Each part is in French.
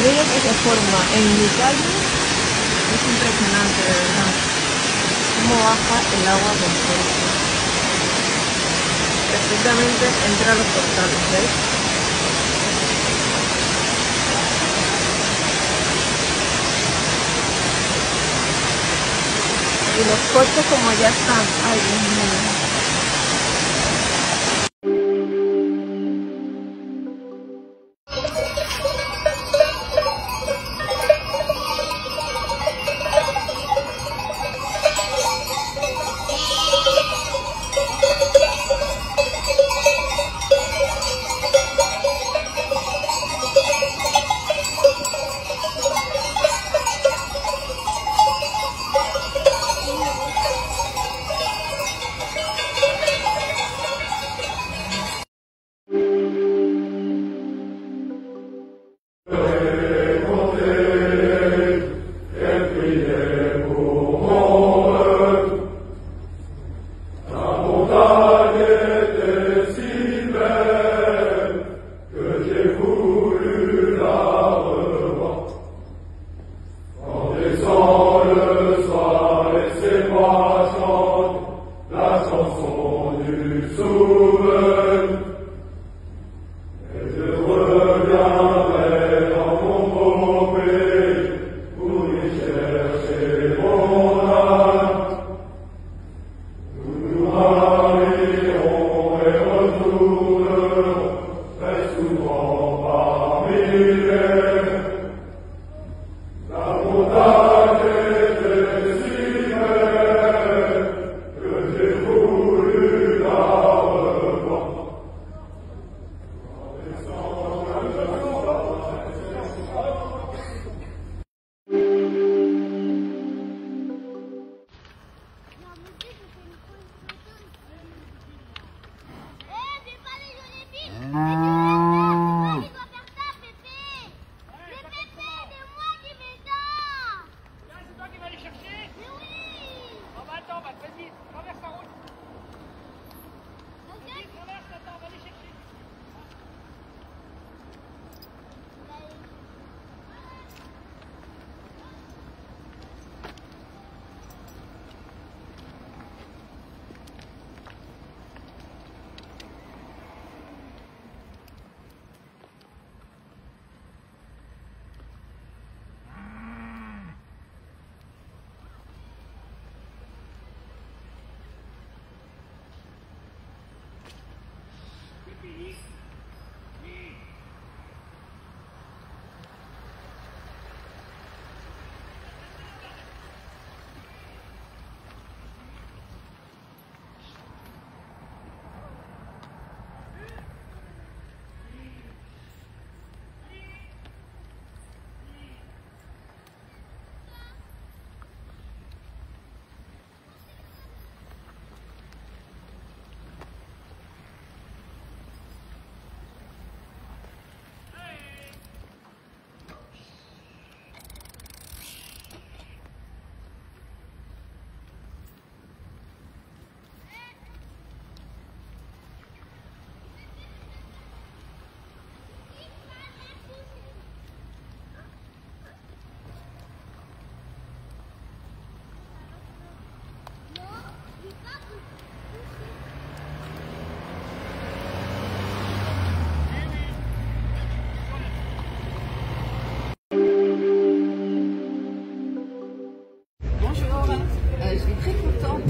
río que se forma en mi calle es impresionante, de verdad. Cómo baja el agua con fuerza. Perfectamente entra a los portales, ¿veis? Y los coches como ya están. Ay, Dios mío.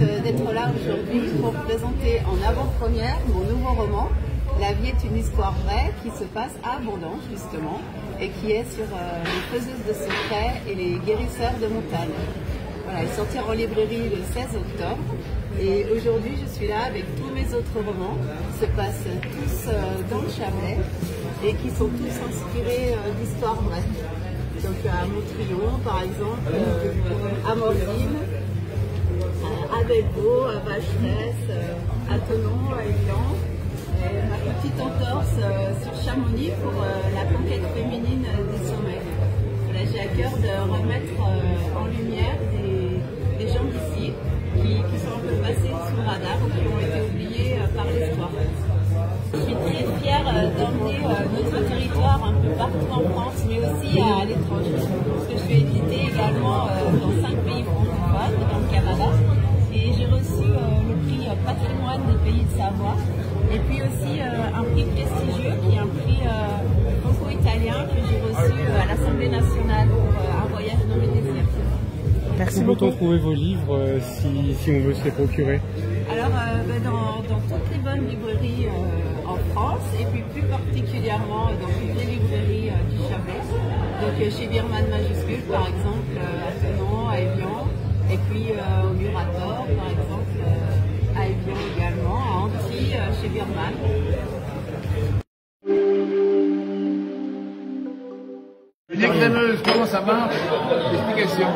D'être là aujourd'hui pour présenter en avant-première mon nouveau roman. La vie est une histoire vraie qui se passe à Bourdange justement et qui est sur les faiseuses de secrets et les guérisseurs de montagne. Voilà, il sortira en librairie le 16 octobre et aujourd'hui je suis là avec tous mes autres romans qui se passent tous dans le Chablais et qui sont tous inspirés d'histoires vraies. Donc à Montrion par exemple, à Morville, à Belvaux, à Vacheresse, à Thonon, à Hulan, et ma petite entorse sur Chamonix pour la conquête féminine des sommets. Voilà, j'ai à cœur de remettre en lumière des gens d'ici qui sont un peu passés sous le radar ou qui ont été oubliés par l'histoire. Je suis très fière d'emmener notre territoire un peu partout en France, mais aussi à l'étranger. Parce que je suis éditée également dans 5 pays francophones, dans le Canada. Et j'ai reçu le prix Patrimoine des pays de Savoie. Et puis aussi un prix prestigieux qui est un prix franco-italien que j'ai reçu à l'Assemblée nationale pour un voyage dans le désert. Merci beaucoup. Où peut-on trouver vos livres si on veut se les procurer? Alors, dans toutes les bonnes librairies en France, et puis plus particulièrement dans toutes les librairies du Chablais. Donc chez Birman Majuscule, par exemple, à Thonon, à Évian, et puis au Murator, par exemple, à Évian également, à Antilles, chez Birman. Une écrémeuse, comment ça marche? Explication.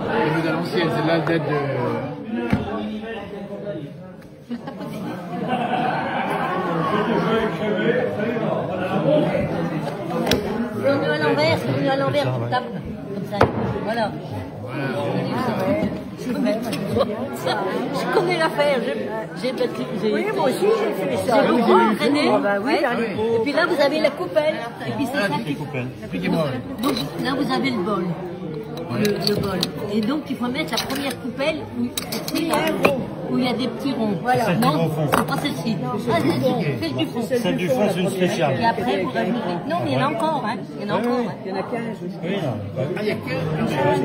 À l'ancienne, celle-là date de... C'est mieux à l'envers, tu tapes comme ça. Voilà. Je connais l'affaire. Oui, moi aussi j'ai fait ça. J'ai beaucoup entraîné. Et puis là vous avez la coupelle. Et puis c'est ça qui... Donc là vous avez le bol. Le bol. Et donc il faut mettre la première coupelle où il y a des petits ronds. Voilà. Non, c'est pas celle-ci. Ah, celle du fond. Celle du fond, c'est une spéciale. Et après vous rajoutez. Non, mais il y en a encore. Hein. Il y en a encore. Il y en a 15 aussi. Oui, Ah, il y a que...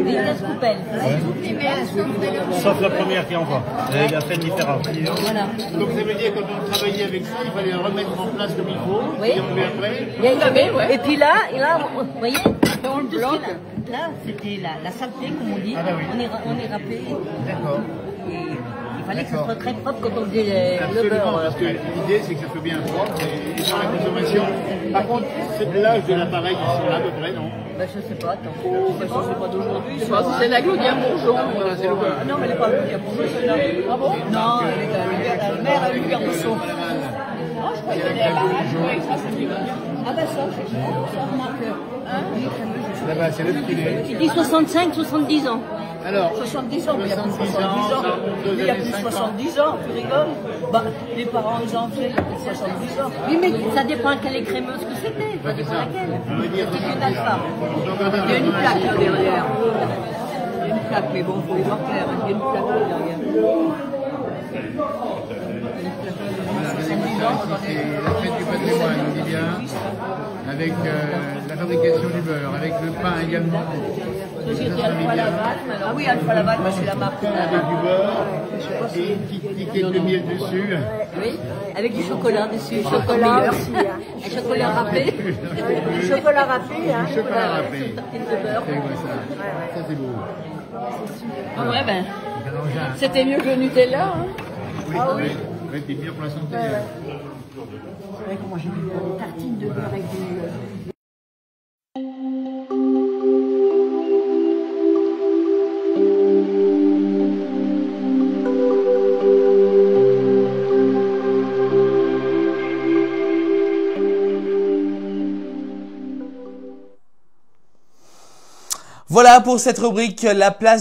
Il y a 15 coupelles. sauf la première qui envoie. Elle a fait différente. Voilà. Donc ça veut dire que quand on travaillait avec ça, il fallait le remettre en place comme il faut. Oui. Et on met après. Et puis là, vous voyez, on le bloque. Là, c'était la saleté, comme on dit. Ah bah oui. On est râpé. D'accord. Et il fallait que ça soit très propre quand on faisait le Absolument, beurre. parce que l'idée c'est que ça soit bien propre et dans la consommation. Par contre, c'est l'âge de l'appareil qui sont là à peu près, non? Ben, je sais pas, attends. C'est pas d'aujourd'hui, c'est la Claudia Bourgeon. C'est le beurre. Non, mais elle n'est pas Claudia Bourgeon, celle-là. Ah bon? Non, elle est la mère à Lucas Rousseau. Non, je crois qu'elle est à la Ah ben ça, remarque. Là-bas, c'est le filet. Il dit 65, 70 ans. Alors, 70 ans, mais il y a plus de 70 ans. il Il y a plus de 70 ans, tu rigoles? Bah, les parents, ils en faisaient, il y a plus de 70 ans. Oui, mais ça dépend quelle est crémeuse que c'était. Ça dépend laquelle. on va dire... C'est une alpha. Il y a une plaque là derrière. Il y a une plaque, mais bon, il faut y voir clair. Il y a une plaque là derrière. Voilà, c'est la fête du patrimoine, on dit bien, avec la fabrication du beurre, avec le pain également. Société Alpha Laval. Ah oui, Alpha Laval, c'est la marque. Avec du beurre et une petite piquette de miel dessus. Oui, avec du chocolat dessus. Chocolat aussi. Un chocolat râpé. Du chocolat râpé, hein. Du chocolat râpé. De beurre. C'est quoi ça? Ça c'est beau. Ah ouais, ben, c'était mieux que le Nutella. Hein. Oui, oui. C'est bien pour la santé. Moi j'ai mis une tartine de beurre avec du... Voilà pour cette rubrique La place